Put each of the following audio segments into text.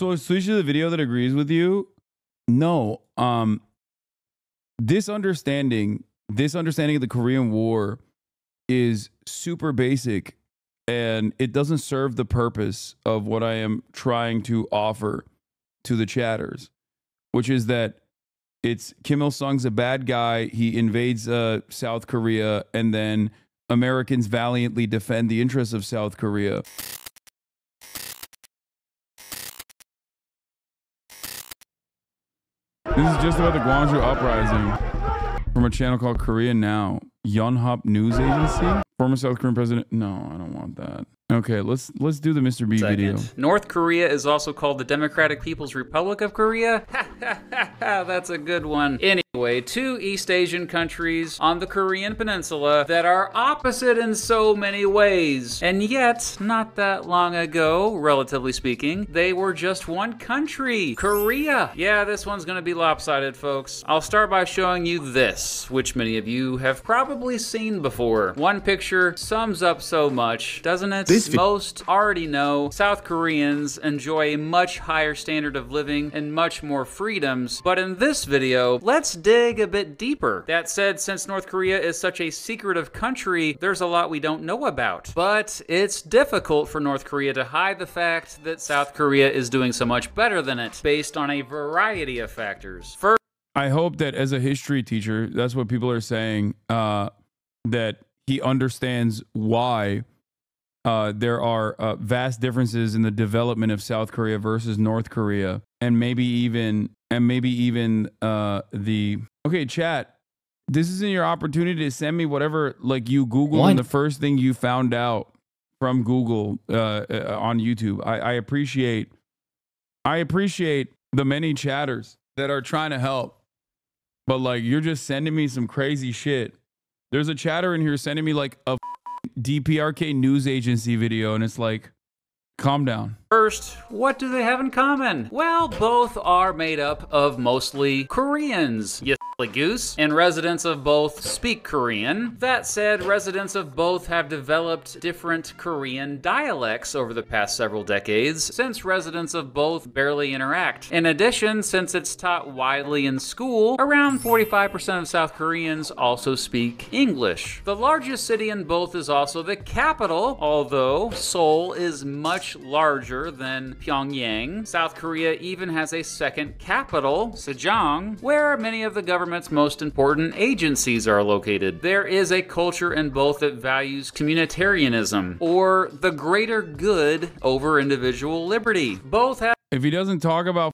So switch to the video that agrees with you. No, this understanding of the Korean War is super basic, and it doesn't serve the purpose of what I am trying to offer to the chatters, which is that it's Kim Il-sung's a bad guy. He invades South Korea, and then Americans valiantly defend the interests of South Korea. This is just about the Gwangju uprising from a channel called Korea Now. Yonhap News Agency? Former South Korean president? No, I don't want that. Okay, let's do the Mr. B video. North Korea is also called the Democratic People's Republic of Korea. That's a good one. Anyway, two East Asian countries on the Korean peninsula that are opposite in so many ways. And yet, not that long ago, relatively speaking, they were just one country, Korea. Yeah, this one's gonna be lopsided, folks. I'll start by showing you this, which many of you have probably seen before. One picture sums up so much, doesn't it? Most already know South Koreans enjoy a much higher standard of living and much more freedoms, but in this video, let's dig a bit deeper. That said, since North Korea is such a secretive country, there's a lot we don't know about. But it's difficult for North Korea to hide the fact that South Korea is doing so much better than it, based on a variety of factors. First, I hope that as a history teacher, that's what people are saying, that he understands why there are vast differences in the development of South Korea versus North Korea, and maybe even the okay, chat. This isn't your opportunity to send me whatever like you Googled and the first thing you found out from Google on YouTube. I appreciate the many chatters that are trying to help, but like you're just sending me some crazy shit. There's a chatter in here sending me like a DPRK news agency video, and it's like, calm down. First, what do they have in common? Well, both are made up of mostly Koreans, you silly goose, and residents of both speak Korean. That said, residents of both have developed different Korean dialects over the past several decades, since residents of both barely interact. In addition, since it's taught widely in school, around 45% of South Koreans also speak English. The largest city in both is also the capital, although Seoul is much larger than Pyongyang. South Korea even has a second capital, Sejong, where many of the government's most important agencies are located. There is a culture in both that values communitarianism, or the greater good over individual liberty. Both have If he doesn't talk about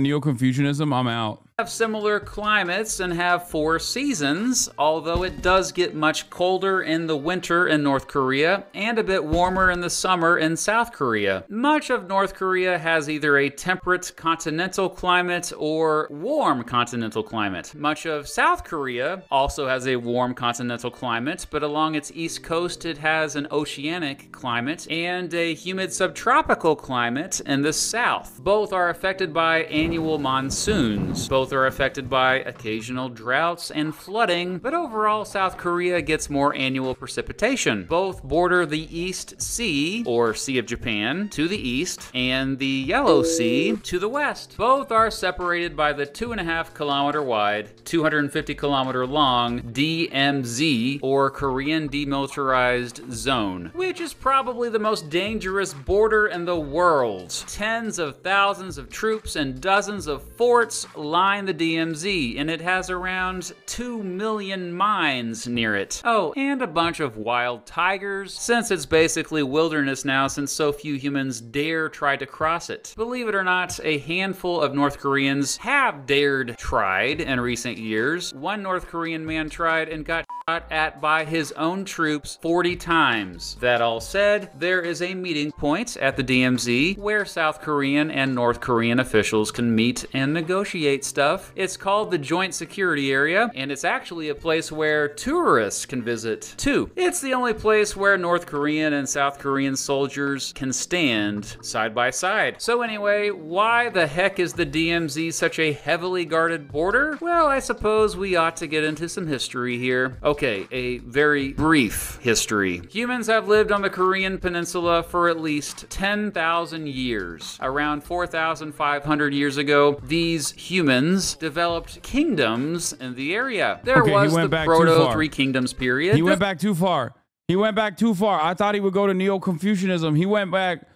Neo-Confucianism, I'm out. Have similar climates and have 4 seasons, although it does get much colder in the winter in North Korea and a bit warmer in the summer in South Korea. Much of North Korea has either a temperate continental climate or warm continental climate. Much of South Korea also has a warm continental climate, but along its east coast it has an oceanic climate and a humid subtropical climate in the south. Both are affected by annual monsoons. Both are affected by occasional droughts and flooding, but overall South Korea gets more annual precipitation. Both border the East Sea, or Sea of Japan, to the east, and the Yellow Sea to the west. Both are separated by the 2.5 kilometer wide, 250 kilometer long DMZ, or Korean Demilitarized Zone, which is probably the most dangerous border in the world. Tens of thousands of troops and dozens of forts line the DMZ, and it has around 2 million mines near it. Oh, and a bunch of wild tigers, since it's basically wilderness now since so few humans dare try to cross it. Believe it or not, a handful of North Koreans have tried in recent years. One North Korean man tried and got shot at by his own troops 40 times. That all said, there is a meeting point at the DMZ where South Korean and North Korean officials can meet and negotiate stuff. It's called the Joint Security Area, and it's actually a place where tourists can visit too. It's the only place where North Korean and South Korean soldiers can stand side by side. So anyway, why the heck is the DMZ such a heavily guarded border? Well, I suppose we ought to get into some history here. Okay, a very brief history. Humans have lived on the Korean Peninsula for at least 10,000 years. Around 4,500 years ago, these humans developed kingdoms in the area. There was the Proto-Three Kingdoms period. He went back too far. He went back too far. I thought he would go to Neo-Confucianism. He went back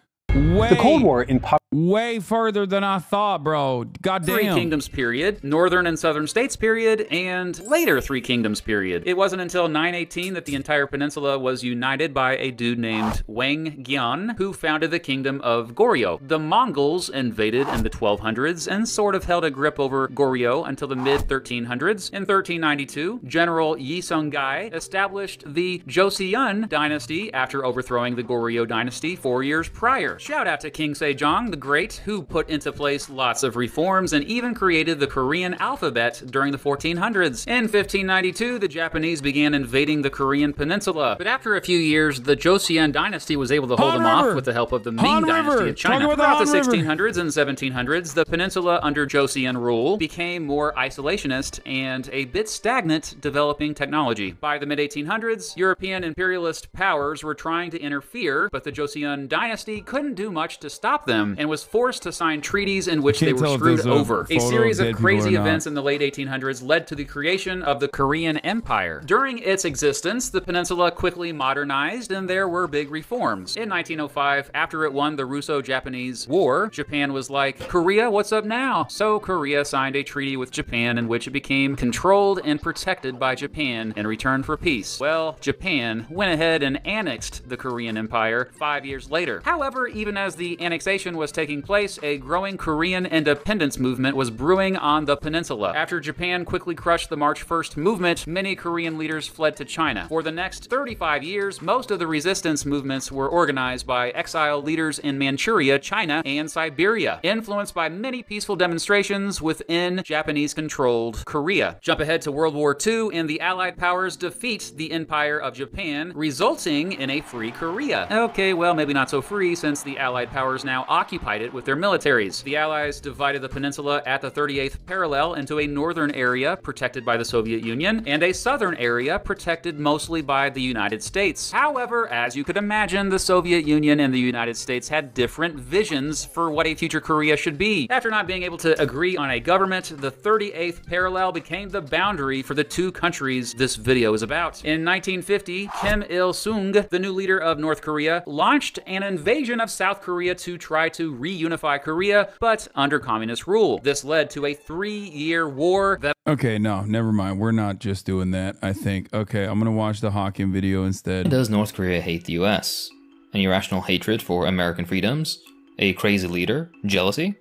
way further than I thought, bro. Goddamn. Three Kingdoms period, Northern and Southern States period, and later Three Kingdoms period. It wasn't until 918 that the entire peninsula was united by a dude named Wang Gyan, who founded the kingdom of Goryeo. The Mongols invaded in the 1200s and sort of held a grip over Goryeo until the mid-1300s. In 1392, General Yi Sung-gai established the Joseon dynasty after overthrowing the Goryeo dynasty 4 years prior. Shout out to King Sejong the Great, who put into place lots of reforms and even created the Korean alphabet during the 1400s. In 1592, the Japanese began invading the Korean peninsula, but after a few years, the Joseon dynasty was able to hold them off with the help of the Ming dynasty of China. Throughout the 1600s and 1700s, the peninsula under Joseon rule became more isolationist and a bit stagnant, developing technology. By the mid-1800s, European imperialist powers were trying to interfere, but the Joseon dynasty couldn't do much to stop them and was forced to sign treaties in which they were screwed over. A series of crazy events in the late 1800s led to the creation of the Korean Empire. During its existence, the peninsula quickly modernized and there were big reforms. In 1905, after it won the Russo-Japanese War, Japan was like, Korea, what's up now? So Korea signed a treaty with Japan in which it became controlled and protected by Japan in return for peace. Well, Japan went ahead and annexed the Korean Empire 5 years later. However, even as the annexation was taking place, a growing Korean independence movement was brewing on the peninsula. After Japan quickly crushed the March 1st movement, many Korean leaders fled to China. For the next 35 years, most of the resistance movements were organized by exile leaders in Manchuria, China, and Siberia, influenced by many peaceful demonstrations within Japanese-controlled Korea. Jump ahead to World War II, and the Allied powers defeat the Empire of Japan, resulting in a free Korea. Okay, well, maybe not so free, since the Allied powers now occupied it with their militaries. The Allies divided the peninsula at the 38th parallel into a northern area protected by the Soviet Union and a southern area protected mostly by the United States. However, as you could imagine, the Soviet Union and the United States had different visions for what a future Korea should be. After not being able to agree on a government, the 38th parallel became the boundary for the two countries this video is about. In 1950, Kim Il-sung, the new leader of North Korea, launched an invasion of South Korea to try to reunify Korea, but under communist rule. This led to a 3-year war that... Okay, no, never mind. We're not just doing that, I think. Okay, I'm gonna watch the Hawking video instead. Does North Korea hate the US? An irrational hatred for American freedoms? A crazy leader? Jealousy?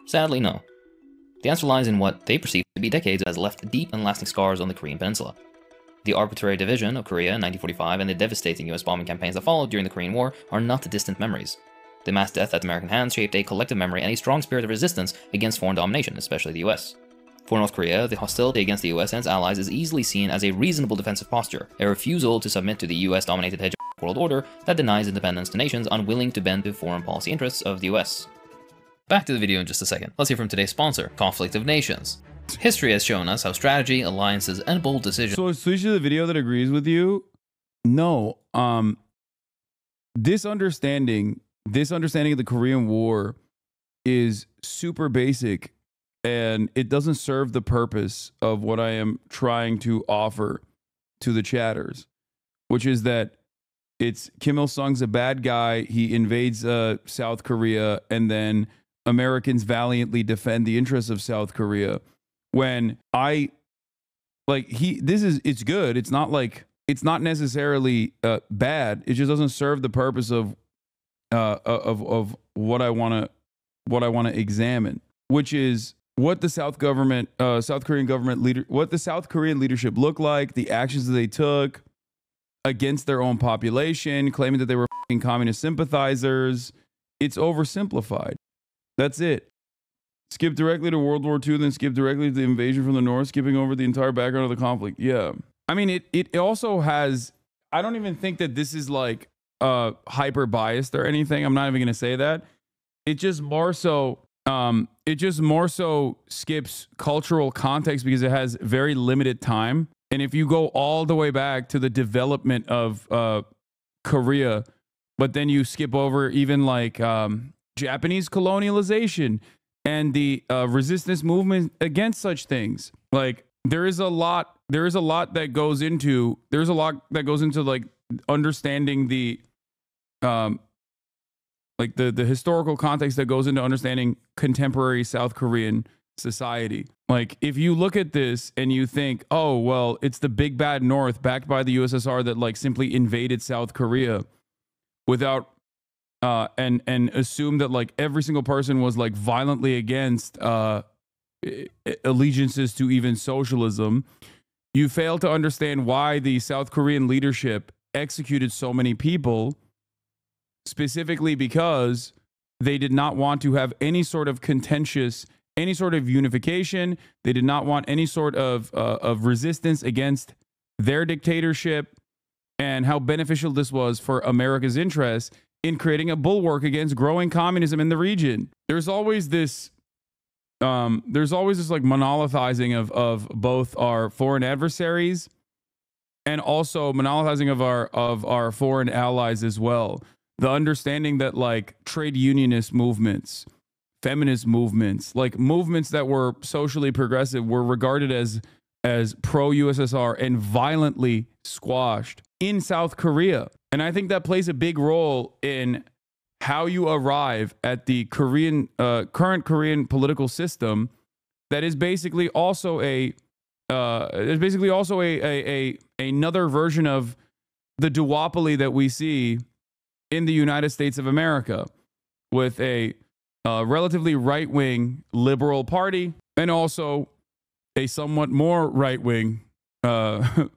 Sadly, no. The answer lies in what they perceive to be decades has left deep and lasting scars on the Korean Peninsula. The arbitrary division of Korea in 1945 and the devastating US bombing campaigns that followed during the Korean War are not distant memories. The mass death at American hands shaped a collective memory and a strong spirit of resistance against foreign domination, especially the US. For North Korea, the hostility against the US and its allies is easily seen as a reasonable defensive posture, a refusal to submit to the US-dominated hegemonic world order that denies independence to nations unwilling to bend to foreign policy interests of the US. Back to the video in just a second. Let's hear from today's sponsor, Conflict of Nations. History has shown us how strategy, alliances, and bold decisions... So especially the video that agrees with you? No. This understanding of the Korean War is super basic, and it doesn't serve the purpose of what I am trying to offer to the chatters, which is that it's Kim Il-sung's a bad guy. He invades South Korea, and then Americans valiantly defend the interests of South Korea. When it's good. It's not like, it's not necessarily bad. It just doesn't serve the purpose of what I want to examine, which is what the South Korean leadership looked like, the actions that they took against their own population, claiming that they were f***ing communist sympathizers. It's oversimplified. That's it. Skip directly to World War II, then skip directly to the invasion from the north, skipping over the entire background of the conflict. Yeah. I mean, it also has, I don't even think that this is like hyper biased or anything. I'm not even going to say that. It just more so skips cultural context because it has very limited time And if you go all the way back to the development of Korea, but then you skip over even like Japanese colonialization and the resistance movement against such things, like there's a lot that goes into like understanding the like the historical context that goes into understanding contemporary South Korean society. Like if you look at this and you think, oh well, it's the big bad North backed by the USSR that like simply invaded South Korea without and assume that like every single person was like violently against allegiances to even socialism, you fail to understand why the South Korean leadership executed so many people, specifically because they did not want to have any sort of any sort of unification. They did not want any sort of resistance against their dictatorship, and how beneficial this was for America's interests in creating a bulwark against growing communism in the region. There's always this like monolithizing of both our foreign adversaries and also monolithizing of our foreign allies as well. The understanding that like trade unionist movements, feminist movements, like movements that were socially progressive, were regarded as pro-USSR and violently squashed in South Korea. And I think that plays a big role in how you arrive at the current Korean political system that is basically also another version of the duopoly that we see in the United States of America, with a relatively right-wing liberal party and also a somewhat more right-wing, further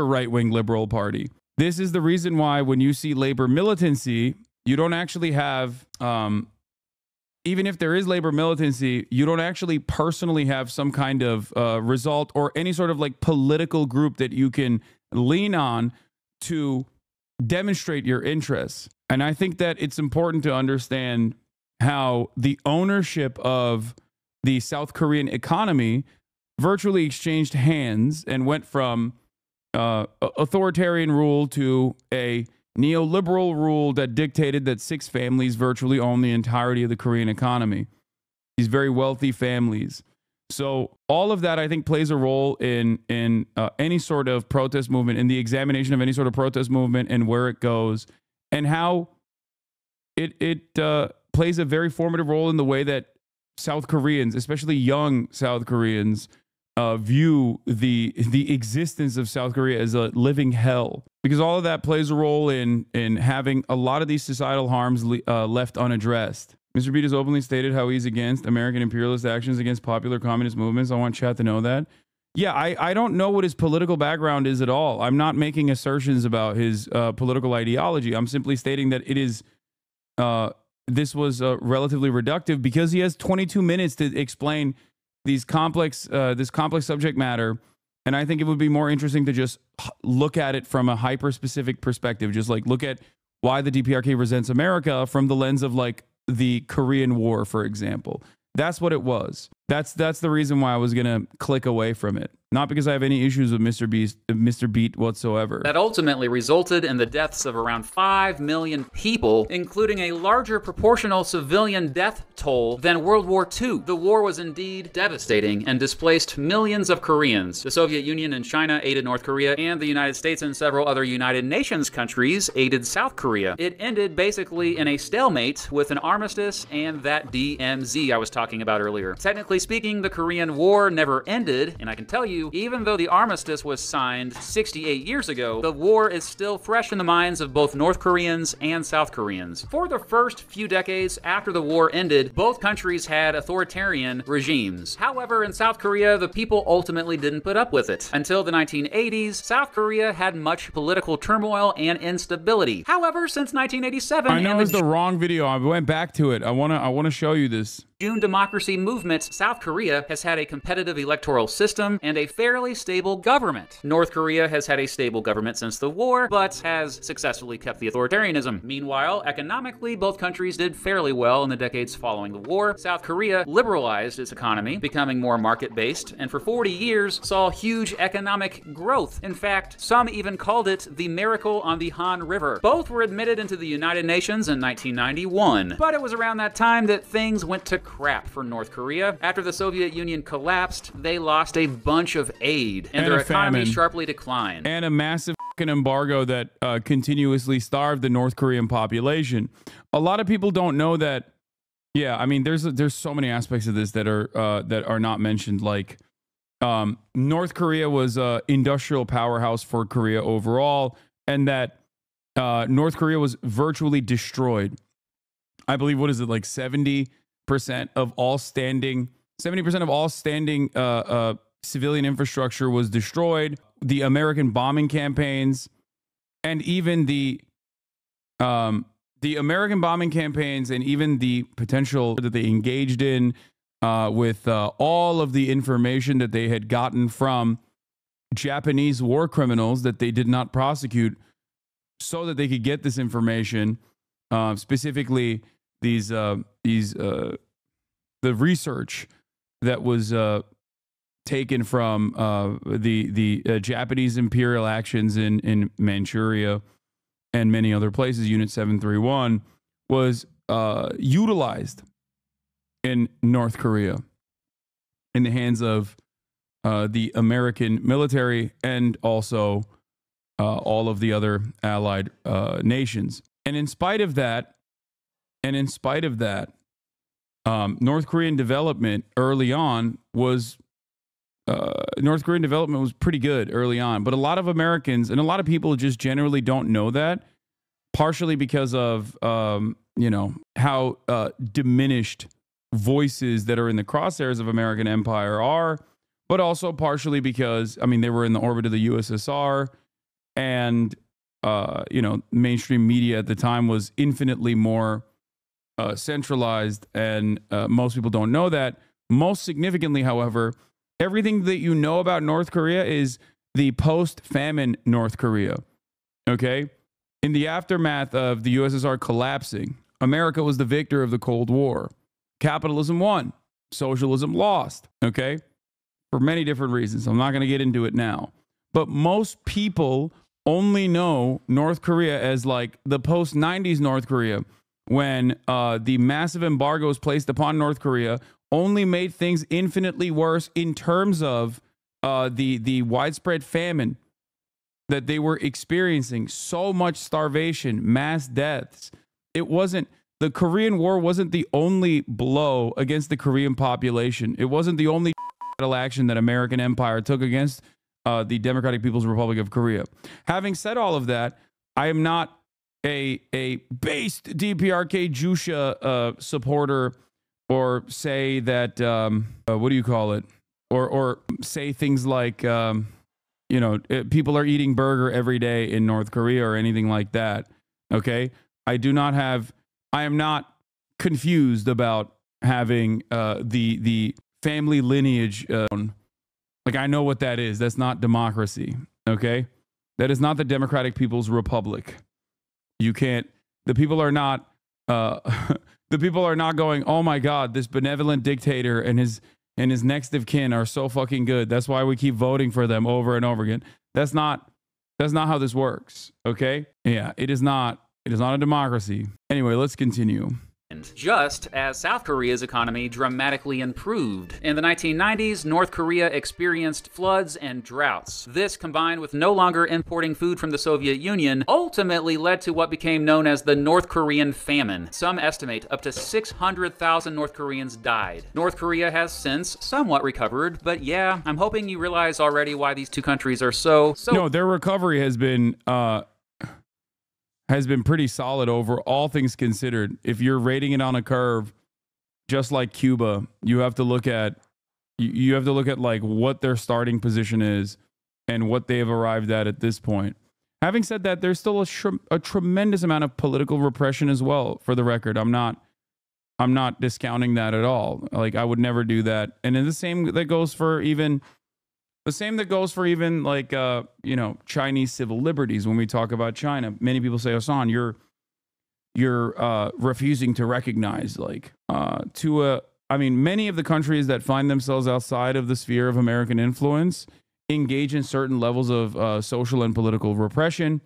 right-wing liberal party. This is the reason why when you see labor militancy, you don't actually have, even if there is labor militancy, you don't actually personally have some kind of result or any sort of like political group that you can lean on to demonstrate your interests. And I think that it's important to understand how the ownership of the South Korean economy virtually exchanged hands and went from authoritarian rule to a neoliberal rule that dictated that 6 families virtually own the entirety of the Korean economy. These very wealthy families. So all of that, I think, plays a role in any sort of protest movement, in the examination of any sort of protest movement and where it goes, and how it plays a very formative role in the way that South Koreans, especially young South Koreans, view the existence of South Korea as a living hell, because all of that plays a role in having a lot of these societal harms left unaddressed. Mr. Beat has openly stated how he's against American imperialist actions against popular communist movements. I want chat to know that. Yeah, I don't know what his political background is at all. I'm not making assertions about his political ideology. I'm simply stating that it is this was relatively reductive because he has 22 minutes to explain this complex subject matter, and I think it would be more interesting to just look at it from a hyper-specific perspective. Just like look at why the DPRK resents America from the lens of like the Korean War, for example. That's what it was. That's the reason why I was gonna click away from it. Not because I have any issues with Mr. Beat whatsoever. That ultimately resulted in the deaths of around 5 million people, including a larger proportional civilian death toll than World War II. The war was indeed devastating and displaced millions of Koreans. The Soviet Union and China aided North Korea, and the United States and several other United Nations countries aided South Korea. It ended basically in a stalemate with an armistice and that DMZ I was talking about earlier. Technically speaking, the Korean War never ended, and I can tell you, even though the armistice was signed 68 years ago, the war is still fresh in the minds of both North Koreans and South Koreans. For the first few decades after the war ended, both countries had authoritarian regimes. However, in South Korea, the people ultimately didn't put up with it. Until the 1980s, South Korea had much political turmoil and instability. However, since 1987, I know it's the wrong video. I went back to it. I wanna show you this. June democracy movement, South Korea has had a competitive electoral system and a fairly stable government. North Korea has had a stable government since the war, but has successfully kept the authoritarianism. Meanwhile, economically, both countries did fairly well in the decades following the war. South Korea liberalized its economy, becoming more market-based, and for 40 years saw huge economic growth. In fact, some even called it the miracle on the Han River. Both were admitted into the United Nations in 1991, but it was around that time that things went to crap for North Korea. After the Soviet Union collapsed, they lost a bunch of aid, and their economy sharply declined. And a massive embargo that continuously starved the North Korean population. A lot of people don't know that. Yeah, I mean, there's so many aspects of this that are not mentioned. Like, North Korea was an industrial powerhouse for Korea overall, and that North Korea was virtually destroyed. I believe, what is it, like 70% of all standing civilian infrastructure was destroyed. The American bombing campaigns, and even the American bombing campaigns, and even the potential that they engaged in with all of the information that they had gotten from Japanese war criminals that they did not prosecute, so that they could get this information, specifically the research that was taken from the Japanese imperial actions in Manchuria and many other places. Unit 731 was utilized in North Korea in the hands of the American military and also all of the other allied nations. And in spite of that, North Korean development early on was pretty good early on. But a lot of Americans and a lot of people just generally don't know that, partially because of how diminished voices that are in the crosshairs of American empire are, but also partially because, I mean, they were in the orbit of the USSR, and mainstream media at the time was infinitely more centralized, and most people don't know that. Most significantly, however, everything that you know about North Korea is the post-famine North Korea. Okay? In the aftermath of the USSR collapsing, America was the victor of the Cold War. Capitalism won. Socialism lost. Okay? For many different reasons. I'm not going to get into it now. But most people only know North Korea as like the post-90s North Korea, when the massive embargoes placed upon North Korea only made things infinitely worse in terms of the widespread famine that they were experiencing. So much starvation, mass deaths. The Korean War wasn't the only blow against the Korean population. It wasn't the only action that American empire took against the Democratic People's Republic of Korea. Having said all of that, I am not a based DPRK Jusha supporter, or say that what do you call it, or say things like people are eating burger every day in North Korea or anything like that. Okay, I am not confused about having the family lineage. Like, I know what that is. That's not democracy. Okay, that is not the Democratic People's Republic. You can't. The people are not. The people are not going, oh my God, this benevolent dictator and his next of kin are so fucking good. That's why we keep voting for them over and over again. That's not how this works. Okay? Yeah, it is not a democracy. Anyway, let's continue. Just as South Korea's economy dramatically improved. In the 1990s, North Korea experienced floods and droughts. This, combined with no longer importing food from the Soviet Union, ultimately led to what became known as the North Korean famine. Some estimate up to 600,000 North Koreans died. North Korea has since somewhat recovered, but yeah, I'm hoping you realize already why these two countries are so... No, their recovery has been pretty solid over all things considered. If you're rating it on a curve, just like Cuba, you have to look at like what their starting position is and what they have arrived at this point. Having said that, there's still a tremendous amount of political repression as well. For the record, I'm not I'm not discounting that at all. Like, I would never do that. And then the same that goes for even like you know, Chinese civil liberties. When we talk about China, many people say, Hasan, you're refusing to recognize I mean, many of the countries that find themselves outside of the sphere of American influence engage in certain levels of social and political repression.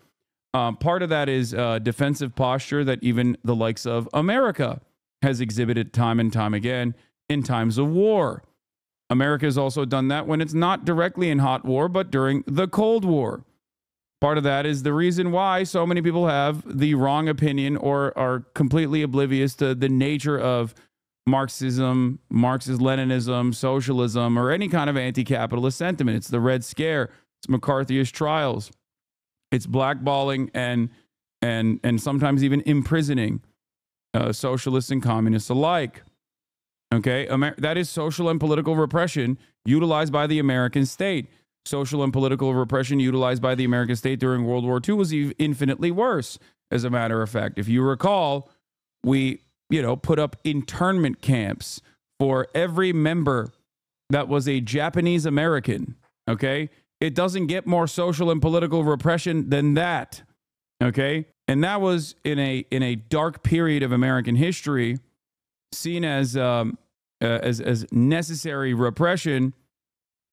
Part of that is defensive posture that even the likes of America has exhibited time and time again in times of war. America has also done that when it's not directly in hot war, but during the Cold War. Part of that is the reason why so many people have the wrong opinion or are completely oblivious to the nature of Marxism, Marxist-Leninism, socialism, or any kind of anti-capitalist sentiment. It's the Red Scare. It's McCarthyist trials. It's blackballing and sometimes even imprisoning socialists and communists alike. Okay, that is social and political repression utilized by the American state. Social and political repression utilized by the American state during World War II was infinitely worse. As a matter of fact, if you recall, we, you know, put up internment camps for every member that was a Japanese American. Okay, it doesn't get more social and political repression than that. Okay, and that was in a dark period of American history, seen as necessary repression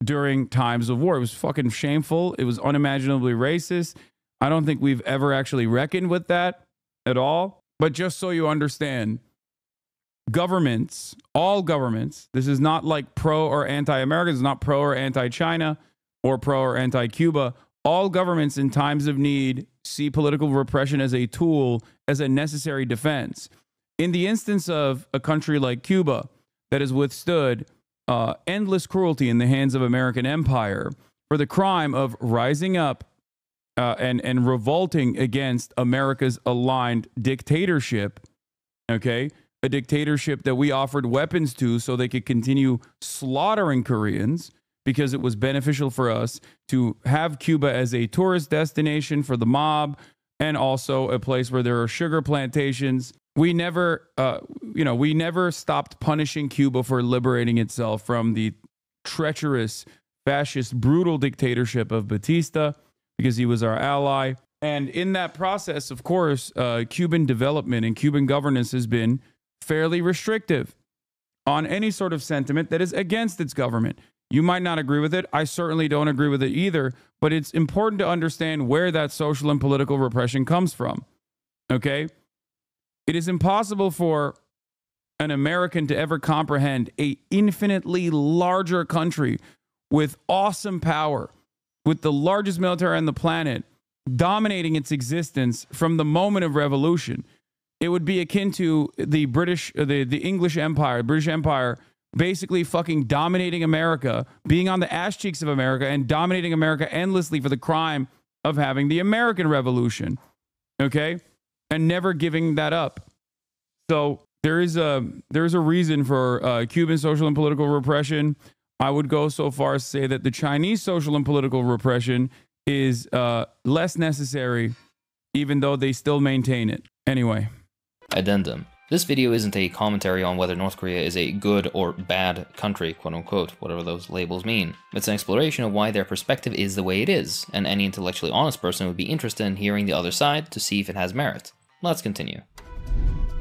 during times of war. It was fucking shameful. It was unimaginably racist. I don't think we've ever actually reckoned with that at all. But just so you understand, governments, all governments, this is not like pro or anti-American, it's not pro or anti-China or pro or anti-Cuba. All governments in times of need see political repression as a tool, as a necessary defense. In the instance of a country like Cuba that has withstood endless cruelty in the hands of American empire for the crime of rising up and revolting against America's aligned dictatorship, okay? A dictatorship that we offered weapons to so they could continue slaughtering Koreans because it was beneficial for us to have Cuba as a tourist destination for the mob and also a place where there are sugar plantations. We never, we never stopped punishing Cuba for liberating itself from the treacherous, fascist, brutal dictatorship of Batista because he was our ally. And in that process, of course, Cuban development and Cuban governance has been fairly restrictive on any sort of sentiment that is against its government. You might not agree with it. I certainly don't agree with it either. But it's important to understand where that social and political repression comes from. Okay? It is impossible for an American to ever comprehend an infinitely larger country with awesome power, with the largest military on the planet, dominating its existence from the moment of revolution. It would be akin to the English Empire, British Empire, basically fucking dominating America, being on the ass cheeks of America and dominating America endlessly for the crime of having the American Revolution. Okay? And never giving that up. So there is a reason for Cuban social and political repression. I would go so far as to say that the Chinese social and political repression is less necessary, even though they still maintain it. Anyway. Addendum. This video isn't a commentary on whether North Korea is a good or bad country, quote-unquote, whatever those labels mean. It's an exploration of why their perspective is the way it is, and any intellectually honest person would be interested in hearing the other side to see if it has merit. Let's continue.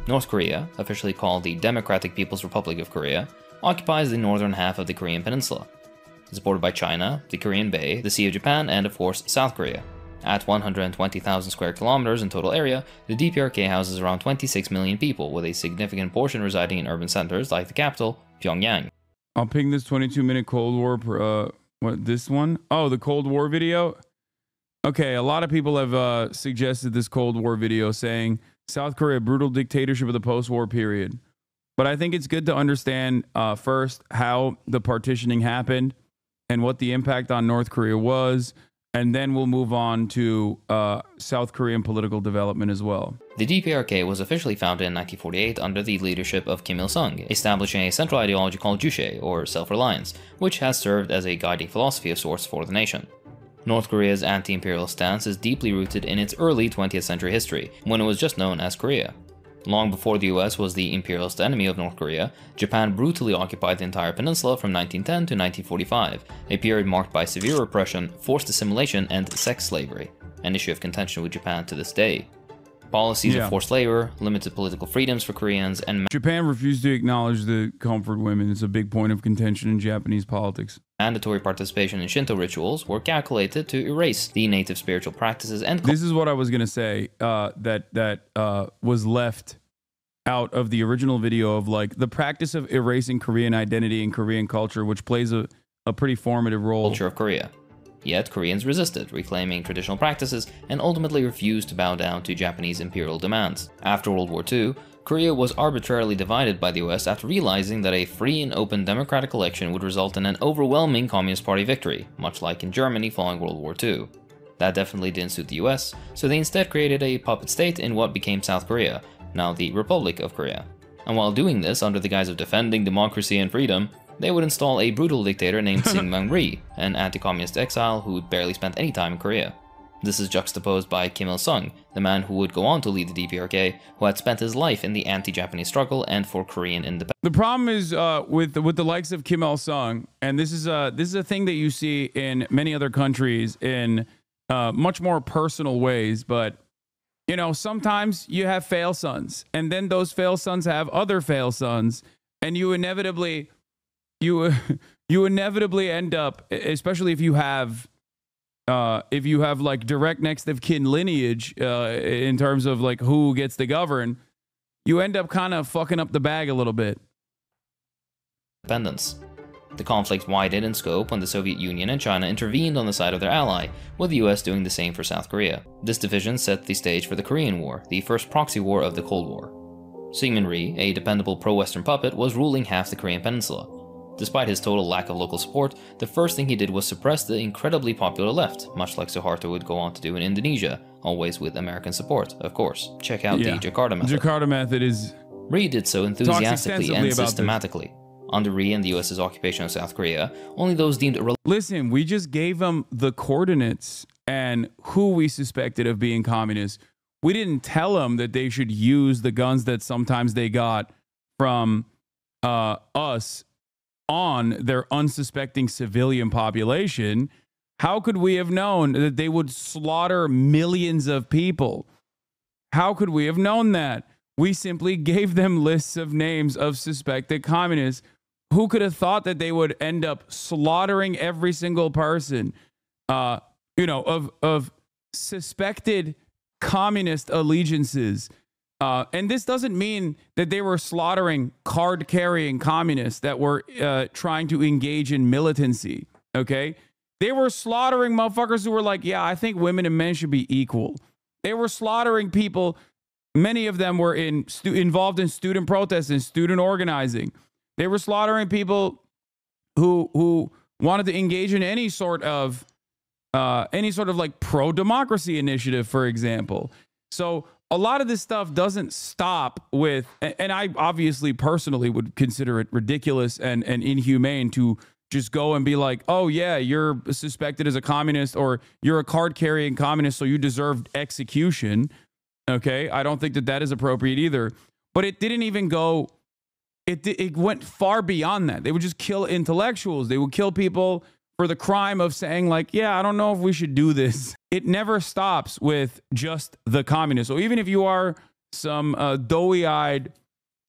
North Korea, officially called the Democratic People's Republic of Korea, occupies the northern half of the Korean peninsula. It's bordered by China, the Korean Bay, the Sea of Japan, and of course, South Korea. At 120,000 square kilometers in total area, the DPRK houses around 26 million people, with a significant portion residing in urban centers like the capital, Pyongyang. I'll ping this 22-minute Cold War, this one? Oh, the Cold War video? Okay, a lot of people have suggested this Cold War video saying, South Korea, brutal dictatorship of the post-war period. But I think it's good to understand first how the partitioning happened and what the impact on North Korea was. And then we'll move on to South Korean political development as well. The DPRK was officially founded in 1948 under the leadership of Kim Il-sung, establishing a central ideology called Juche, or self-reliance, which has served as a guiding philosophy of sorts for the nation. North Korea's anti-imperial stance is deeply rooted in its early 20th century history, when it was just known as Korea. Long before the US was the imperialist enemy of North Korea, Japan brutally occupied the entire peninsula from 1910 to 1945, a period marked by severe repression, forced assimilation, and sex slavery, an issue of contention with Japan to this day. Policies of forced labor, limited political freedoms for Koreans, and Japan refused to acknowledge the comfort women. It's a big point of contention in Japanese politics. mandatory participation in Shinto rituals were calculated to erase the native spiritual practices and this is what I was going to say, that was left out of the original video of like the practice of erasing Korean identity and Korean culture, which plays a pretty formative role. Culture of Korea. Yet Koreans resisted, reclaiming traditional practices, and ultimately refused to bow down to Japanese imperial demands. After World War II, Korea was arbitrarily divided by the US after realizing that a free and open democratic election would result in an overwhelming Communist Party victory, much like in Germany following World War II. That definitely didn't suit the US, so they instead created a puppet state in what became South Korea, now the Republic of Korea. And while doing this under the guise of defending democracy and freedom, they would install a brutal dictator named Syngman Rhee, an anti-communist exile who barely spent any time in Korea. This is juxtaposed by Kim Il-sung, the man who would go on to lead the DPRK, who had spent his life in the anti-Japanese struggle and for Korean independence. The problem is with the likes of Kim Il-sung, and this is a thing that you see in many other countries in much more personal ways, but you know, sometimes you have fail sons, and then those fail sons have other fail sons, and you inevitably end up, especially if you have like direct next of kin lineage in terms of like who gets to govern, you end up kind of fucking up the bag a little bit. The conflict widened in scope when the Soviet Union and China intervened on the side of their ally, with the US doing the same for South Korea. This division set the stage for the Korean War, the first proxy war of the Cold War. Syngman Rhee, a dependable pro-Western puppet, was ruling half the Korean peninsula. Despite his total lack of local support, the first thing he did was suppress the incredibly popular left, much like Suharto would go on to do in Indonesia, always with American support, of course. Check out the Jakarta method. Jakarta method is... Rhee did so enthusiastically and systematically. Under Rhee and the US's occupation of South Korea, only those deemed irrelevant... Listen, we just gave them the coordinates and who we suspected of being communists. We didn't tell them that they should use the guns that sometimes they got from us on their unsuspecting civilian population. How could we have known that they would slaughter millions of people? How could we have known that? We simply gave them lists of names of suspected communists. Who could have thought that they would end up slaughtering every single person, of suspected communist allegiances? And this doesn't mean that they were slaughtering card-carrying communists that were trying to engage in militancy, okay? They were slaughtering motherfuckers who were like, yeah, I think women and men should be equal. They were slaughtering people. Many of them were involved in student protests and student organizing. They were slaughtering people who wanted to engage in any sort of like pro-democracy initiative, for example. So a lot of this stuff doesn't stop with, and I obviously personally would consider it ridiculous and inhumane to just go and be like, oh yeah, you're suspected as a communist, or you're a card-carrying communist, so you deserve execution. Okay, I don't think that that is appropriate either. But it didn't even go, it went far beyond that. They would just kill intellectuals. They would kill people for the crime of saying like, yeah, I don't know if we should do this. It never stops with just the communists. So even if you are some doughy-eyed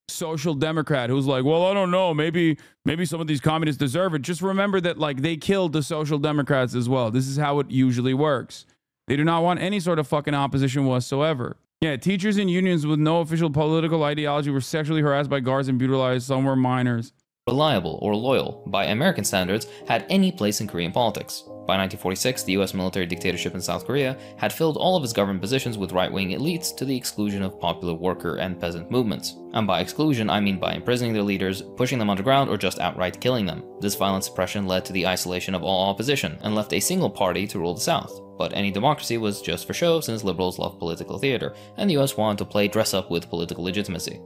social democrat who's like, well, I don't know, maybe some of these communists deserve it, just remember that like they killed the social democrats as well. This is how it usually works. They do not want any sort of fucking opposition whatsoever. Yeah, teachers in unions with no official political ideology were sexually harassed by guards and brutalized. Some were minors. Reliable or loyal, by American standards, had any place in Korean politics. By 1946, the US military dictatorship in South Korea had filled all of its government positions with right-wing elites to the exclusion of popular worker and peasant movements. And by exclusion, I mean by imprisoning their leaders, pushing them underground, or just outright killing them. This violent suppression led to the isolation of all opposition, and left a single party to rule the South. But any democracy was just for show, since liberals love political theater, and the US wanted to play dress-up with political legitimacy.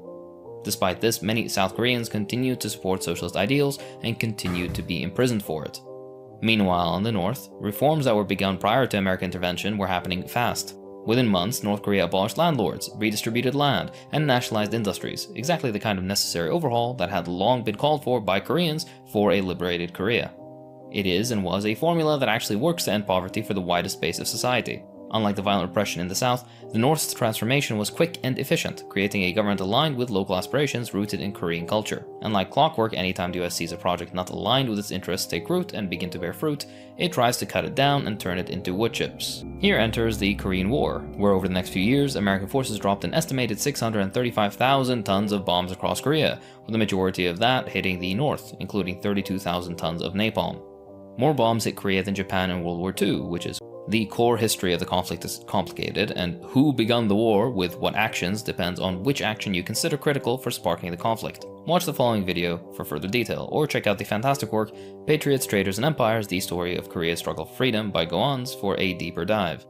Despite this, many South Koreans continued to support socialist ideals and continued to be imprisoned for it. Meanwhile, in the North, reforms that were begun prior to American intervention were happening fast. Within months, North Korea abolished landlords, redistributed land, and nationalized industries, exactly the kind of necessary overhaul that had long been called for by Koreans for a liberated Korea. It is and was a formula that actually works to end poverty for the widest base of society. Unlike the violent repression in the South, the North's transformation was quick and efficient, creating a government aligned with local aspirations rooted in Korean culture. And like clockwork, anytime the US sees a project not aligned with its interests take root and begin to bear fruit, it tries to cut it down and turn it into wood chips. Here enters the Korean War, where over the next few years, American forces dropped an estimated 635,000 tons of bombs across Korea, with the majority of that hitting the North, including 32,000 tons of napalm. More bombs hit Korea than Japan in World War II, which is the core history of the conflict is complicated, and who begun the war with what actions depends on which action you consider critical for sparking the conflict. Watch the following video for further detail, or check out the fantastic work Patriots, Traitors, and Empires, The Story of Korea's Struggle for Freedom by Goans for a deeper dive.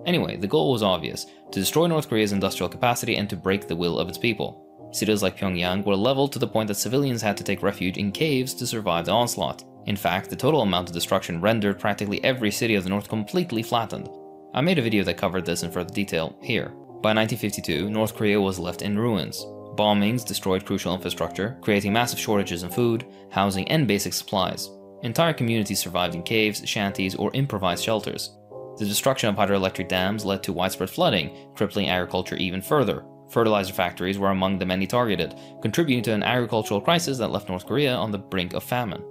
Anyway, the goal was obvious, to destroy North Korea's industrial capacity and to break the will of its people. Cities like Pyongyang were leveled to the point that civilians had to take refuge in caves to survive the onslaught. In fact, the total amount of destruction rendered practically every city of the North completely flattened. I made a video that covered this in further detail here. By 1952, North Korea was left in ruins. Bombings destroyed crucial infrastructure, creating massive shortages in food, housing, and basic supplies. Entire communities survived in caves, shanties, or improvised shelters. The destruction of hydroelectric dams led to widespread flooding, crippling agriculture even further. Fertilizer factories were among the many targeted, contributing to an agricultural crisis that left North Korea on the brink of famine.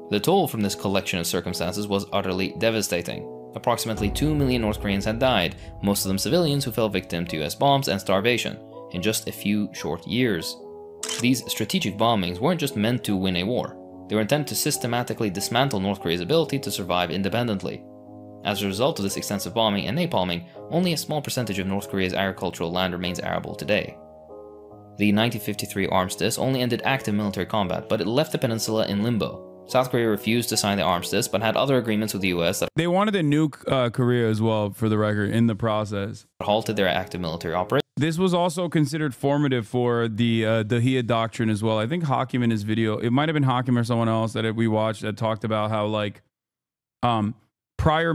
The toll from this collection of circumstances was utterly devastating. Approximately 2 million North Koreans had died, most of them civilians who fell victim to US bombs and starvation, in just a few short years. These strategic bombings weren't just meant to win a war, they were intended to systematically dismantle North Korea's ability to survive independently. As a result of this extensive bombing and napalming, only a small percentage of North Korea's agricultural land remains arable today. The 1953 armistice only ended active military combat, but it left the peninsula in limbo. South Korea refused to sign the armistice, but had other agreements with the US that They wanted to nuke Korea as well, for the record, in the process. halted their active military operations. This was also considered formative for the Dahia Doctrine as well. I think Hakim in his video, it might have been Hakim or someone else that we watched that talked about how like prior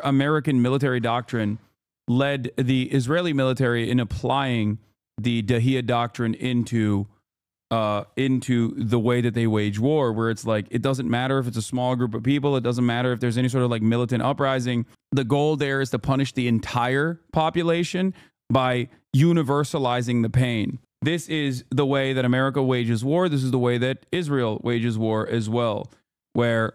American military doctrine led the Israeli military in applying the Dahia Doctrine into the way that they wage war, where it's like, it doesn't matter if it's a small group of people, it doesn't matter if there's any sort of like militant uprising. The goal there is to punish the entire population by universalizing the pain. This is the way that America wages war. This is the way that Israel wages war as well, where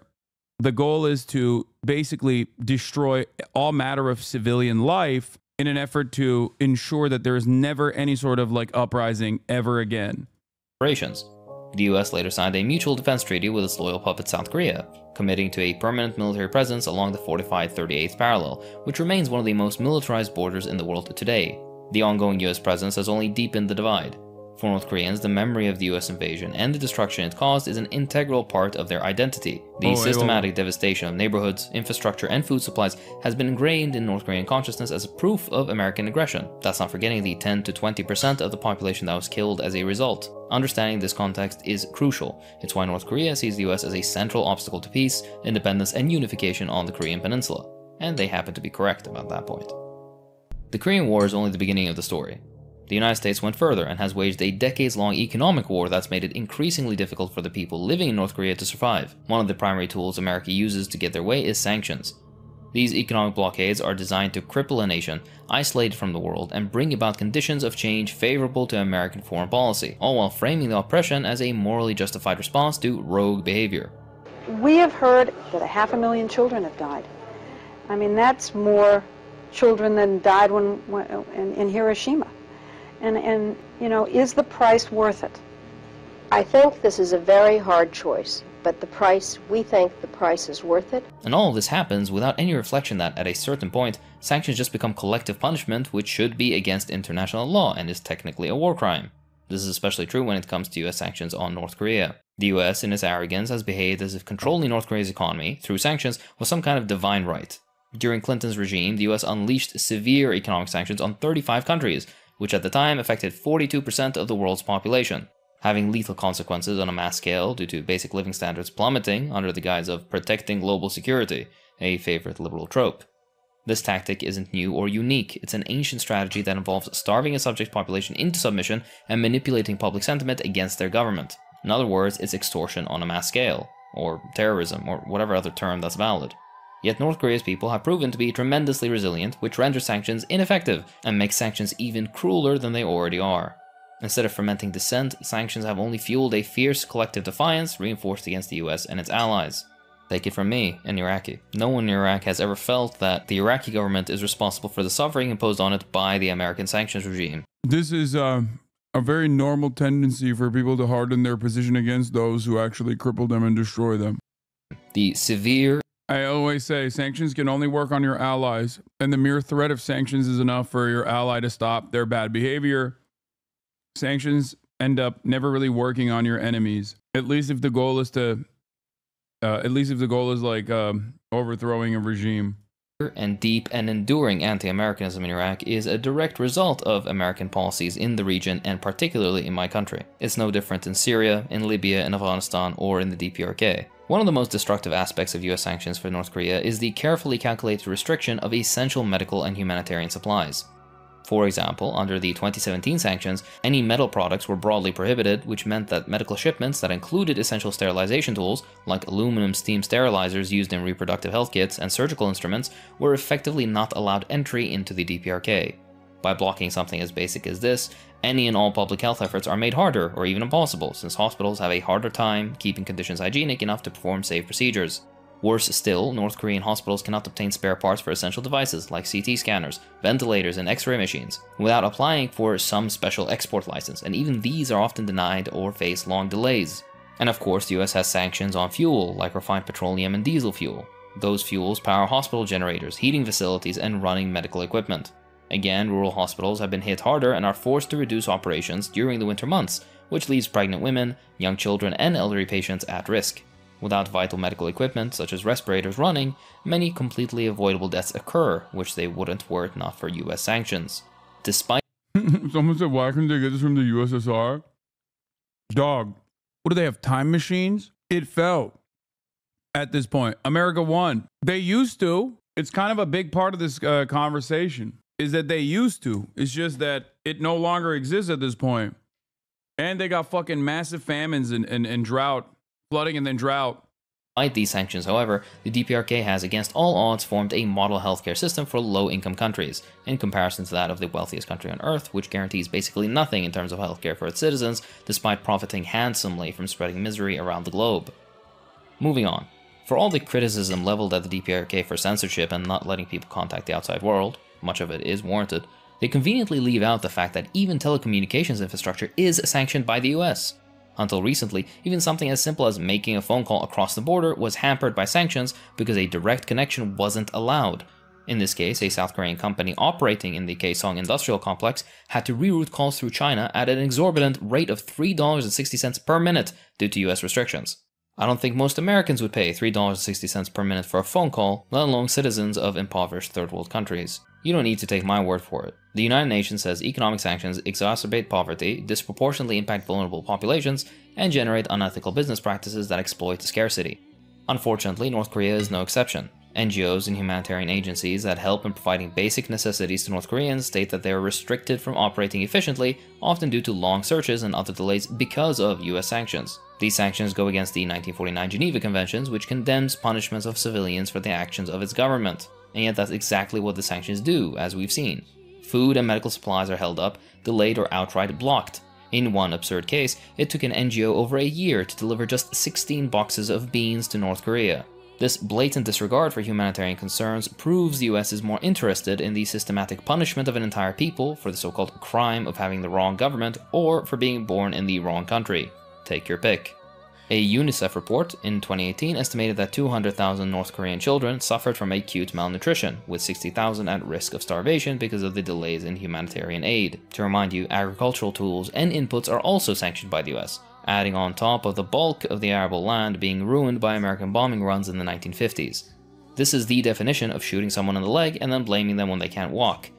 the goal is to basically destroy all matter of civilian life in an effort to ensure that there is never any sort of like uprising ever again. The US later signed a mutual defense treaty with its loyal puppet South Korea, committing to a permanent military presence along the fortified 38th parallel, which remains one of the most militarized borders in the world today. The ongoing US presence has only deepened the divide. For North Koreans, the memory of the US invasion and the destruction it caused is an integral part of their identity. The systematic devastation of neighborhoods, infrastructure, and food supplies has been ingrained in North Korean consciousness as proof of American aggression. That's not forgetting the 10 to 20% of the population that was killed as a result. Understanding this context is crucial. It's why North Korea sees the US as a central obstacle to peace, independence, and unification on the Korean peninsula. And they happen to be correct about that point. The Korean War is only the beginning of the story. The United States went further and has waged a decades-long economic war that's made it increasingly difficult for the people living in North Korea to survive. One of the primary tools America uses to get their way is sanctions. These economic blockades are designed to cripple a nation, isolate it from the world, and bring about conditions of change favorable to American foreign policy, all while framing the oppression as a morally justified response to rogue behavior. We have heard that 500,000 children have died. I mean, that's more children than died in Hiroshima. And you know, is the price worth it? I think this is a very hard choice, but we think the price is worth it. And all of this happens without any reflection that, at a certain point, sanctions just become collective punishment, which should be against international law and is technically a war crime. This is especially true when it comes to US sanctions on North Korea. The US, in its arrogance, has behaved as if controlling North Korea's economy through sanctions was some kind of divine right. During Clinton's regime, the US unleashed severe economic sanctions on 35 countries, which at the time affected 42% of the world's population, having lethal consequences on a mass scale due to basic living standards plummeting under the guise of protecting global security, a favorite liberal trope. This tactic isn't new or unique. It's an ancient strategy that involves starving a subject population into submission and manipulating public sentiment against their government. In other words, it's extortion on a mass scale, or terrorism, or whatever other term that's valid. Yet North Korea's people have proven to be tremendously resilient, which renders sanctions ineffective and makes sanctions even crueler than they already are. Instead of fermenting dissent, sanctions have only fueled a fierce collective defiance reinforced against the US and its allies. Take it from me, an Iraqi. No one in Iraq has ever felt that the Iraqi government is responsible for the suffering imposed on it by the American sanctions regime. This is a very normal tendency for people to harden their position against those who actually cripple them and destroy them. The severe... I always say sanctions can only work on your allies, and the mere threat of sanctions is enough for your ally to stop their bad behavior. Sanctions end up never really working on your enemies, at least if the goal is like overthrowing a regime. And deep and enduring anti-Americanism in Iraq is a direct result of American policies in the region and particularly in my country. It's no different in Syria, in Libya, in Afghanistan, or in the DPRK. One of the most destructive aspects of US sanctions for North Korea is the carefully calculated restriction of essential medical and humanitarian supplies. For example, under the 2017 sanctions, any metal products were broadly prohibited, which meant that medical shipments that included essential sterilization tools, like aluminum steam sterilizers used in reproductive health kits and surgical instruments, were effectively not allowed entry into the DPRK. By blocking something as basic as this, any and all public health efforts are made harder or even impossible, since hospitals have a harder time keeping conditions hygienic enough to perform safe procedures. Worse still, North Korean hospitals cannot obtain spare parts for essential devices like CT scanners, ventilators, and X-ray machines without applying for some special export license, and even these are often denied or face long delays. And of course, the US has sanctions on fuel, like refined petroleum and diesel fuel. Those fuels power hospital generators, heating facilities, and running medical equipment. Again, rural hospitals have been hit harder and are forced to reduce operations during the winter months, which leaves pregnant women, young children, and elderly patients at risk. Without vital medical equipment, such as respirators running, many completely avoidable deaths occur, which they wouldn't were it not for US sanctions. Despite Someone said, why couldn't they get this from the USSR? Dog, what do they have, time machines? It fell at this point. America won. They used to. It's kind of a big part of this conversation, is that they used to. It's just that it no longer exists at this point. And they got fucking massive famines and drought. Flooding and then drought. Despite these sanctions, however, the DPRK has against all odds formed a model healthcare system for low-income countries, in comparison to that of the wealthiest country on Earth, which guarantees basically nothing in terms of healthcare for its citizens, despite profiting handsomely from spreading misery around the globe. Moving on. For all the criticism leveled at the DPRK for censorship and not letting people contact the outside world, much of it is warranted, they conveniently leave out the fact that even telecommunications infrastructure is sanctioned by the US. Until recently, even something as simple as making a phone call across the border was hampered by sanctions because a direct connection wasn't allowed. In this case, a South Korean company operating in the Kaesong industrial complex had to reroute calls through China at an exorbitant rate of $3.60 per minute due to US restrictions. I don't think most Americans would pay $3.60 per minute for a phone call, let alone citizens of impoverished third world countries. You don't need to take my word for it. The United Nations says economic sanctions exacerbate poverty, disproportionately impact vulnerable populations, and generate unethical business practices that exploit scarcity. Unfortunately, North Korea is no exception. NGOs and humanitarian agencies that help in providing basic necessities to North Koreans state that they are restricted from operating efficiently, often due to long searches and other delays because of US sanctions. These sanctions go against the 1949 Geneva Conventions, which condemns punishments of civilians for the actions of its government. And yet that's exactly what the sanctions do, as we've seen. Food and medical supplies are held up, delayed, or outright blocked. In one absurd case, it took an NGO over a year to deliver just 16 boxes of beans to North Korea. This blatant disregard for humanitarian concerns proves the US is more interested in the systematic punishment of an entire people for the so-called crime of having the wrong government or for being born in the wrong country. Take your pick. A UNICEF report in 2018 estimated that 200,000 North Korean children suffered from acute malnutrition, with 60,000 at risk of starvation because of the delays in humanitarian aid. To remind you, agricultural tools and inputs are also sanctioned by the US, adding on top of the bulk of the arable land being ruined by American bombing runs in the 1950s. This is the definition of shooting someone in the leg and then blaming them when they can't walk.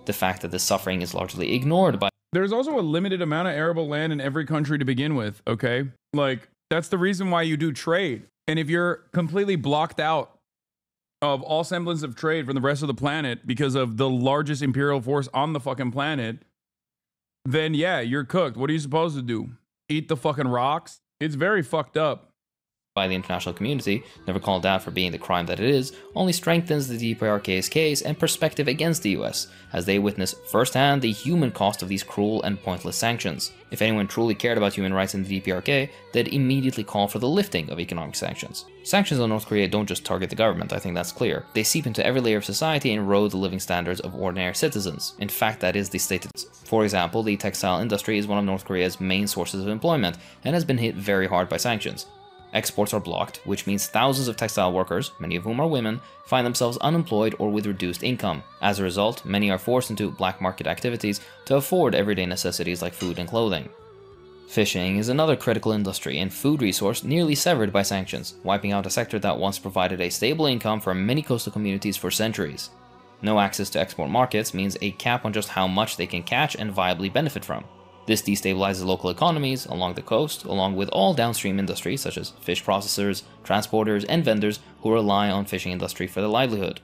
The fact that this suffering is largely ignored by... There's also a limited amount of arable land in every country to begin with, okay? Like, that's the reason why you do trade. And if you're completely blocked out of all semblance of trade from the rest of the planet because of the largest imperial force on the fucking planet, then yeah, you're cooked. What are you supposed to do? Eat the fucking rocks? It's very fucked up. By the international community, never called out for being the crime that it is, only strengthens the DPRK's case and perspective against the US, as they witness firsthand the human cost of these cruel and pointless sanctions. If anyone truly cared about human rights in the DPRK, they'd immediately call for the lifting of economic sanctions. Sanctions on North Korea don't just target the government, I think that's clear. They seep into every layer of society and erode the living standards of ordinary citizens. In fact, that is the status. For example, the textile industry is one of North Korea's main sources of employment and has been hit very hard by sanctions. Exports are blocked, which means thousands of textile workers, many of whom are women, find themselves unemployed or with reduced income. As a result, many are forced into black market activities to afford everyday necessities like food and clothing. Fishing is another critical industry and food resource nearly severed by sanctions, wiping out a sector that once provided a stable income for many coastal communities for centuries. No access to export markets means a cap on just how much they can catch and viably benefit from. This destabilizes local economies along the coast, along with all downstream industries such as fish processors, transporters, and vendors who rely on fishing industry for their livelihood.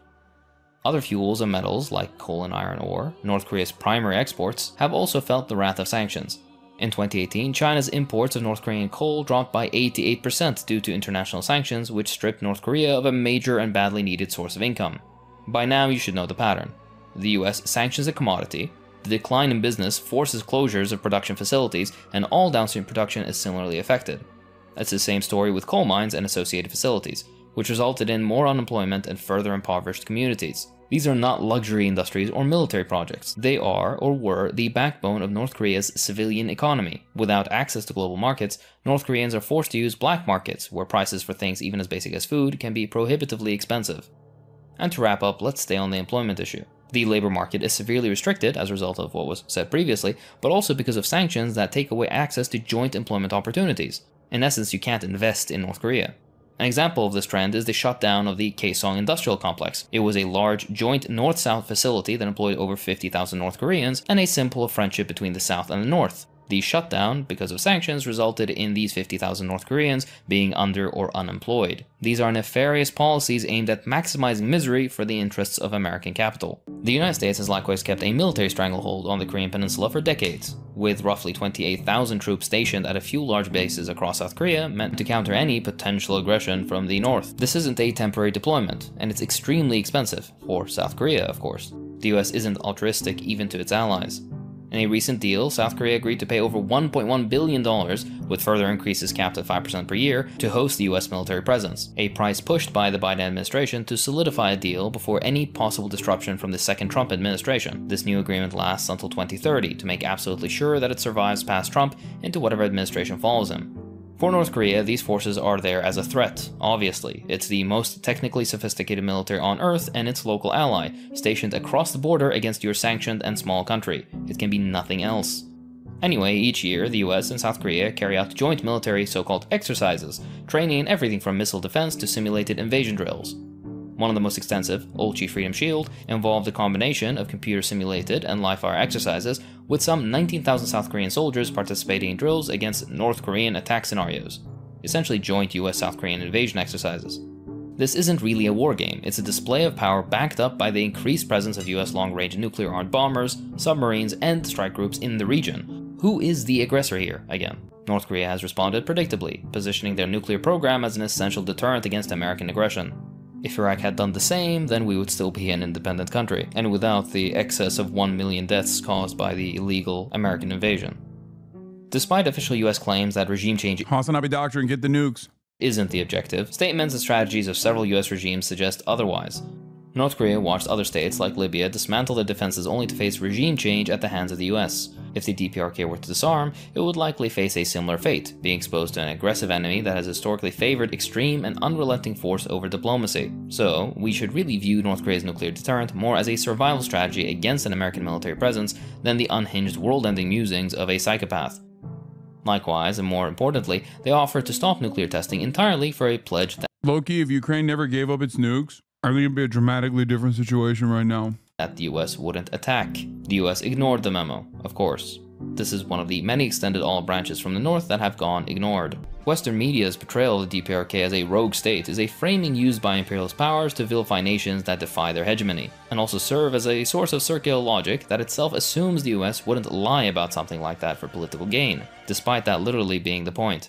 Other fuels and metals like coal and iron ore, North Korea's primary exports, have also felt the wrath of sanctions. In 2018, China's imports of North Korean coal dropped by 88% due to international sanctions, which stripped North Korea of a major and badly needed source of income. By now, you should know the pattern. The US sanctions a commodity, the decline in business forces closures of production facilities, and all downstream production is similarly affected. That's the same story with coal mines and associated facilities, which resulted in more unemployment and further impoverished communities. These are not luxury industries or military projects. They are, or were, the backbone of North Korea's civilian economy. Without access to global markets, North Koreans are forced to use black markets, where prices for things even as basic as food can be prohibitively expensive. And to wrap up, let's stay on the employment issue. The labor market is severely restricted as a result of what was said previously, but also because of sanctions that take away access to joint employment opportunities. In essence, you can't invest in North Korea. An example of this trend is the shutdown of the Kaesong Industrial Complex. It was a large joint North-South facility that employed over 50,000 North Koreans and a symbol of friendship between the South and the North. The shutdown, because of sanctions, resulted in these 50,000 North Koreans being under or unemployed. These are nefarious policies aimed at maximizing misery for the interests of American capital. The United States has likewise kept a military stranglehold on the Korean Peninsula for decades, with roughly 28,000 troops stationed at a few large bases across South Korea meant to counter any potential aggression from the North. This isn't a temporary deployment, and it's extremely expensive, for South Korea, of course. The US isn't altruistic even to its allies. In a recent deal, South Korea agreed to pay over $1.1 billion, with further increases capped at 5% per year, to host the US military presence, a price pushed by the Biden administration to solidify a deal before any possible disruption from the second Trump administration. This new agreement lasts until 2030 to make absolutely sure that it survives past Trump into whatever administration follows him. For North Korea, these forces are there as a threat, obviously. It's the most technically sophisticated military on Earth and its local ally, stationed across the border against your sanctioned and small country. It can be nothing else. Anyway, each year, the US and South Korea carry out joint military so-called exercises, training in everything from missile defense to simulated invasion drills. One of the most extensive, Ulchi Freedom Shield, involved a combination of computer-simulated and live-fire exercises, with some 19,000 South Korean soldiers participating in drills against North Korean attack scenarios, essentially joint US-South Korean invasion exercises. This isn't really a war game, it's a display of power backed up by the increased presence of US long-range nuclear-armed bombers, submarines, and strike groups in the region. Who is the aggressor here, again? North Korea has responded predictably, positioning their nuclear program as an essential deterrent against American aggression. If Iraq had done the same, then we would still be an independent country, and without the excess of 1 million deaths caused by the illegal American invasion. Despite official US claims that regime change HasanAbi doctrine, get the nukes. Isn't the objective, statements and strategies of several US regimes suggest otherwise. North Korea watched other states like Libya dismantle their defenses only to face regime change at the hands of the US. If the DPRK were to disarm, it would likely face a similar fate, being exposed to an aggressive enemy that has historically favored extreme and unrelenting force over diplomacy. So, we should really view North Korea's nuclear deterrent more as a survival strategy against an American military presence than the unhinged world-ending musings of a psychopath. Likewise, and more importantly, they offered to stop nuclear testing entirely for a pledge Loki, if Ukraine never gave up its nukes, I think it'd be a dramatically different situation right now. that the US wouldn't attack. The US ignored the memo, of course. This is one of the many extended olive branches from the north that have gone ignored. Western media's portrayal of the DPRK as a rogue state is a framing used by imperialist powers to vilify nations that defy their hegemony, and also serve as a source of circular logic that itself assumes the US wouldn't lie about something like that for political gain, despite that literally being the point.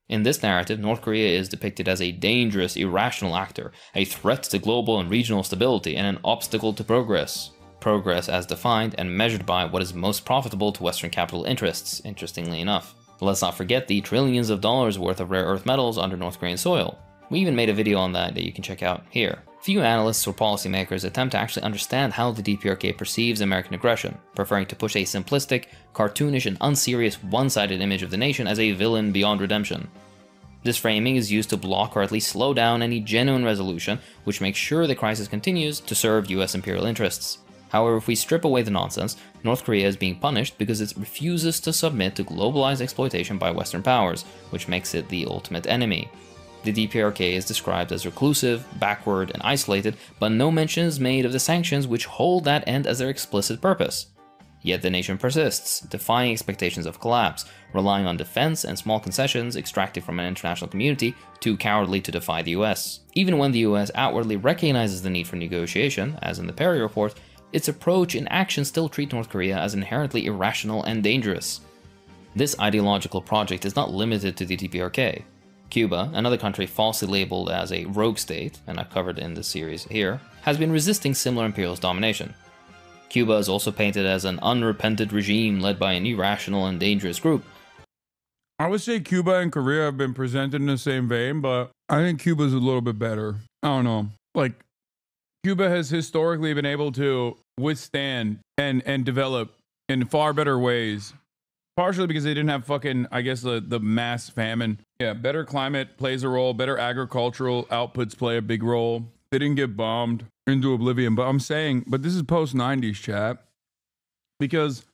In this narrative, North Korea is depicted as a dangerous, irrational actor, a threat to global and regional stability, and an obstacle to progress. Progress as defined and measured by what is most profitable to Western capital interests, interestingly enough. Let's not forget the trillions of dollars worth of rare earth metals under North Korean soil. We even made a video on that you can check out here. Few analysts or policymakers attempt to actually understand how the DPRK perceives American aggression, preferring to push a simplistic, cartoonish, and unserious one-sided image of the nation as a villain beyond redemption. This framing is used to block or at least slow down any genuine resolution, which makes sure the crisis continues to serve US imperial interests. However, if we strip away the nonsense, North Korea is being punished because it refuses to submit to globalized exploitation by Western powers, which makes it the ultimate enemy. The DPRK is described as reclusive, backward, and isolated, but no mention is made of the sanctions which hold that end as their explicit purpose. Yet the nation persists, defying expectations of collapse, relying on defense and small concessions extracted from an international community too cowardly to defy the US. Even when the US outwardly recognizes the need for negotiation, as in the Perry Report, its approach and action still treat North Korea as inherently irrational and dangerous. This ideological project is not limited to the DPRK. Cuba, another country falsely labeled as a rogue state, and I've covered in this series here, has been resisting similar imperialist domination. Cuba is also painted as an unrepentant regime led by an irrational and dangerous group. I would say Cuba and Korea have been presented in the same vein, but I think Cuba's a little bit better. I don't know. Like, Cuba has historically been able to withstand and develop in far better ways. Partially because they didn't have fucking, I guess, the mass famine. Yeah, better climate plays a role. Better agricultural outputs play a big role. They didn't get bombed into oblivion. But I'm saying, but this is post-90s, chat. Because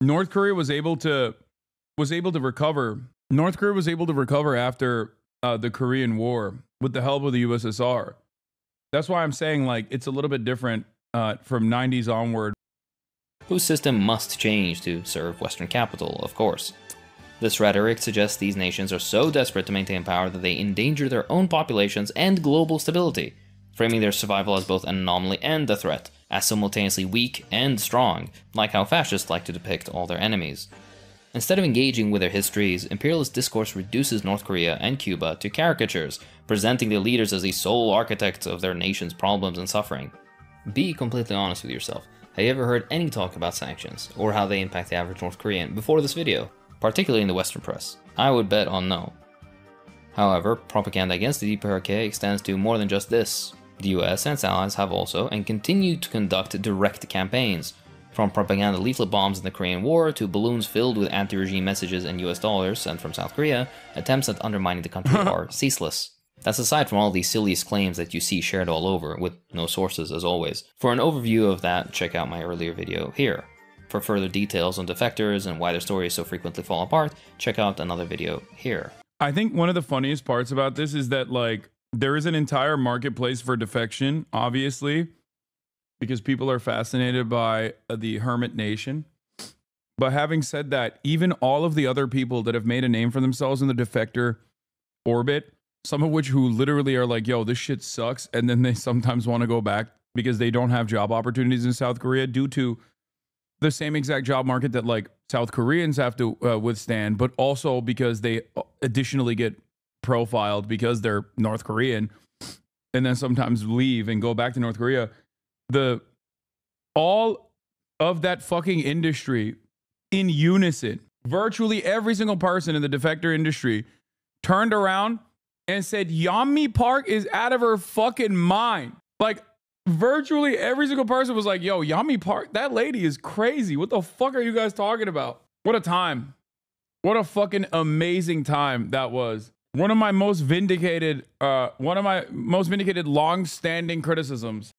North Korea was able to recover. North Korea was able to recover after the Korean War with the help of the USSR. That's why I'm saying, like, it's a little bit different from 90s onward. Whose system must change to serve Western capital, of course. This rhetoric suggests these nations are so desperate to maintain power that they endanger their own populations and global stability, framing their survival as both an anomaly and a threat, as simultaneously weak and strong, like how fascists like to depict all their enemies. Instead of engaging with their histories, imperialist discourse reduces North Korea and Cuba to caricatures, presenting their leaders as the sole architects of their nation's problems and suffering. Be completely honest with yourself. Have you ever heard any talk about sanctions, or how they impact the average North Korean before this video, particularly in the Western press? I would bet on no. However, propaganda against the DPRK extends to more than just this. The US and its allies have also and continue to conduct direct campaigns, from propaganda leaflet bombs in the Korean War to balloons filled with anti-regime messages and US dollars sent from South Korea. Attempts at undermining the country are ceaseless. That's aside from all the silliest claims that you see shared all over, with no sources as always. For an overview of that, check out my earlier video here. For further details on defectors and why their stories so frequently fall apart, check out another video here. I think one of the funniest parts about this is that, like, there is an entire marketplace for defection, obviously, because people are fascinated by the hermit nation. But having said that, even all of the other people that have made a name for themselves in the defector orbit, some of which who literally are like, yo, this shit sucks, and then they sometimes want to go back because they don't have job opportunities in South Korea due to the same exact job market that, like, South Koreans have to withstand, but also because they additionally get profiled because they're North Korean and then sometimes leave and go back to North Korea. All of that fucking industry in unison, virtually every single person in the defector industry turned around and said, Yeonmi Park is out of her fucking mind. Like, virtually every single person was like, yo, Yeonmi Park, that lady is crazy. What the fuck are you guys talking about? What a time. What a fucking amazing time that was. One of my most vindicated long-standing criticisms